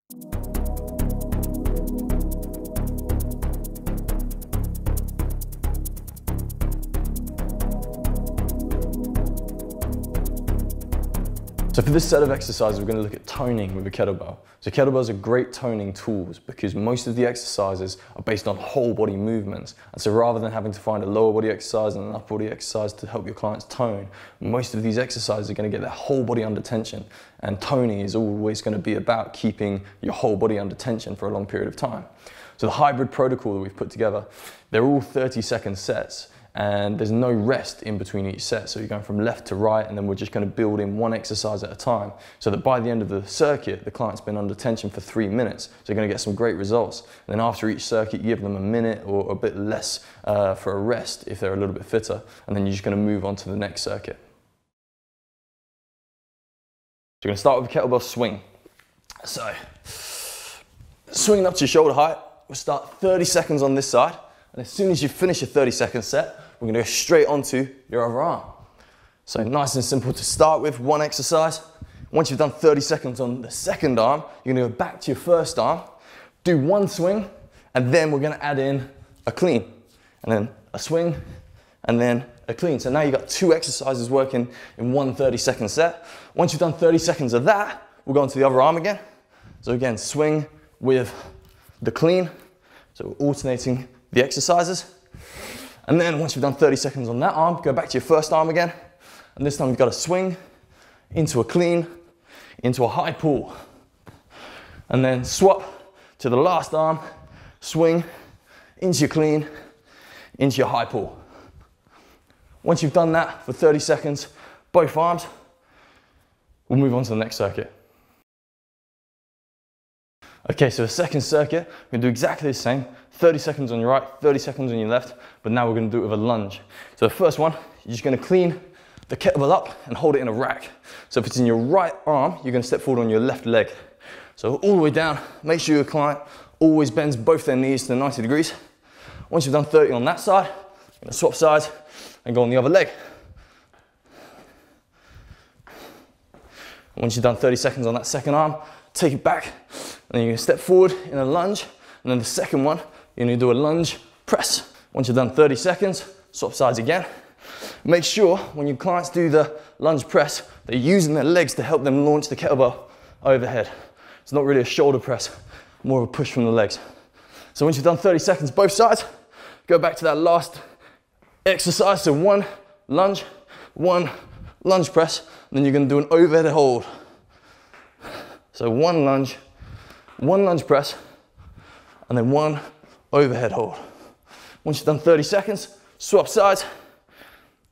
So for this set of exercises, we're going to look at toning with a kettlebell. So kettlebells are great toning tools because most of the exercises are based on whole body movements. And so rather than having to find a lower body exercise and an upper body exercise to help your clients tone, most of these exercises are going to get their whole body under tension. And toning is always going to be about keeping your whole body under tension for a long period of time. So the hybrid protocol that we've put together, they're all 30-second sets. And there's no rest in between each set. So you're going from left to right, and then we're just going to build in one exercise at a time so that by the end of the circuit, the client's been under tension for 3 minutes. So you're going to get some great results. And then after each circuit, you give them a minute or a bit less for a rest if they're a little bit fitter. And then you're just going to move on to the next circuit. So you're going to start with a kettlebell swing. So swinging up to your shoulder height, we'll start 30 seconds on this side. And as soon as you finish your 30-second set, we're going to go straight onto your other arm. So nice and simple to start with, one exercise. Once you've done 30 seconds on the second arm, you're going to go back to your first arm, do one swing, and then we're going to add in a clean. And then a swing, and then a clean. So now you've got 2 exercises working in one 30-second set. Once you've done 30 seconds of that, we'll go onto the other arm again. So again, swing with the clean. So we're alternating the exercises. And then once you've done 30 seconds on that arm, go back to your first arm again. And this time you've got to swing into a clean, into a high pull. And then swap to the last arm, swing into your clean, into your high pull. Once you've done that for 30 seconds, both arms, we'll move on to the next circuit. Okay, so the second circuit, we're going to do exactly the same. 30 seconds on your right, 30 seconds on your left, but now we're going to do it with a lunge. So the first one, you're just going to clean the kettlebell up and hold it in a rack. So if it's in your right arm, you're going to step forward on your left leg. So all the way down, make sure your client always bends both their knees to 90 degrees. Once you've done 30 on that side, you're going to swap sides and go on the other leg. Once you've done 30 seconds on that second arm, take it back, and then you're going to step forward in a lunge, and then the second one, you're going to do a lunge press. Once you've done 30 seconds, swap sides again. Make sure when your clients do the lunge press, they're using their legs to help them launch the kettlebell overhead. It's not really a shoulder press, more of a push from the legs. So once you've done 30 seconds both sides, go back to that last exercise. So one lunge press, and then you're going to do an overhead hold. So one lunge press, and then one overhead hold. Once you've done 30 seconds, swap sides,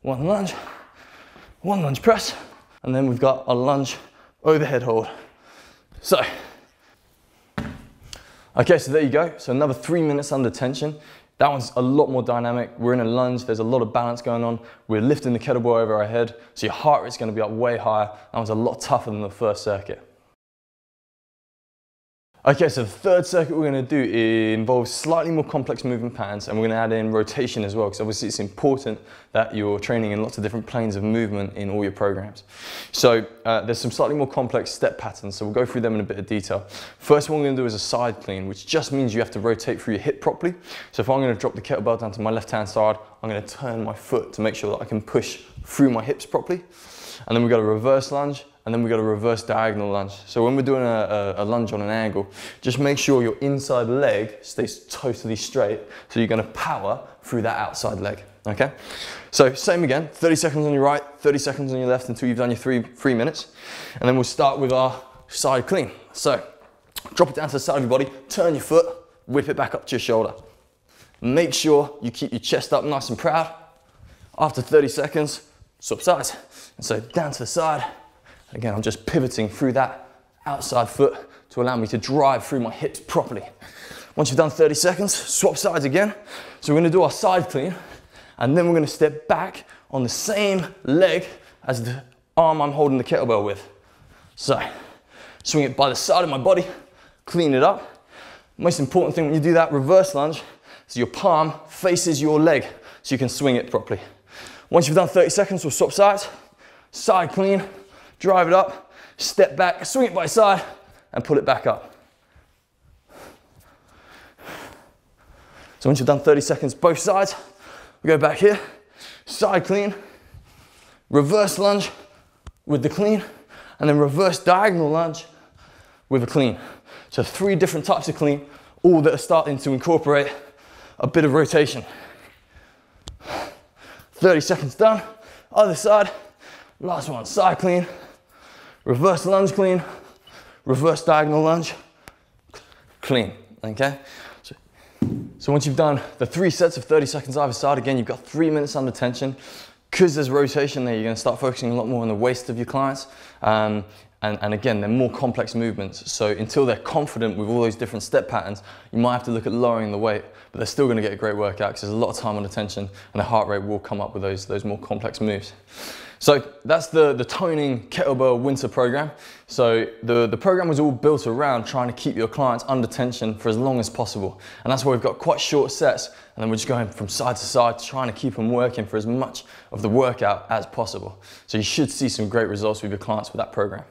one lunge press, and then we've got a lunge overhead hold. So, okay, so there you go. So another 3 minutes under tension. That one's a lot more dynamic. We're in a lunge, there's a lot of balance going on. We're lifting the kettlebell over our head, so your heart rate's gonna be up way higher. That one's a lot tougher than the first circuit. Okay, so the third circuit we're going to do involves slightly more complex movement patterns, and we're going to add in rotation as well, because obviously it's important that you're training in lots of different planes of movement in all your programs. So there's some slightly more complex step patterns, so we'll go through them in a bit of detail. First one we're going to do is a side clean, which just means you have to rotate through your hip properly. So if I'm going to drop the kettlebell down to my left-hand side, I'm going to turn my foot to make sure that I can push through my hips properly. And then we've got a reverse lunge, and then we've got a reverse diagonal lunge. So when we're doing a lunge on an angle, just make sure your inside leg stays totally straight, so you're gonna power through that outside leg, okay? So same again, 30 seconds on your right, 30 seconds on your left until you've done your three minutes. And then we'll start with our side clean. So drop it down to the side of your body, turn your foot, whip it back up to your shoulder. Make sure you keep your chest up nice and proud. After 30 seconds, swap sides. And so down to the side. Again, I'm just pivoting through that outside foot to allow me to drive through my hips properly. Once you've done 30 seconds, swap sides again. So we're gonna do our side clean, and then we're gonna step back on the same leg as the arm I'm holding the kettlebell with. So, swing it by the side of my body, clean it up. Most important thing when you do that reverse lunge is your palm faces your leg so you can swing it properly. Once you've done 30 seconds, we'll swap sides, side clean, drive it up, step back, swing it by side, and pull it back up. So once you've done 30 seconds both sides, we go back here, side clean, reverse lunge with the clean, and then reverse diagonal lunge with a clean. So 3 different types of clean, all that are starting to incorporate a bit of rotation. 30 seconds done, other side, last one, side clean, reverse lunge clean, reverse diagonal lunge, clean, okay? So once you've done the 3 sets of 30 seconds either side, again, you've got 3 minutes under tension. Because there's rotation there, you're going to start focusing a lot more on the waist of your clients. And again, they're more complex movements. So until they're confident with all those different step patterns, you might have to look at lowering the weight, but they're still going to get a great workout because there's a lot of time under tension and the heart rate will come up with those more complex moves. So that's the toning kettlebell winter program. So the program was all built around trying to keep your clients under tension for as long as possible. And that's why we've got quite short sets, and then we're just going from side to side, trying to keep them working for as much of the workout as possible. So you should see some great results with your clients with that program.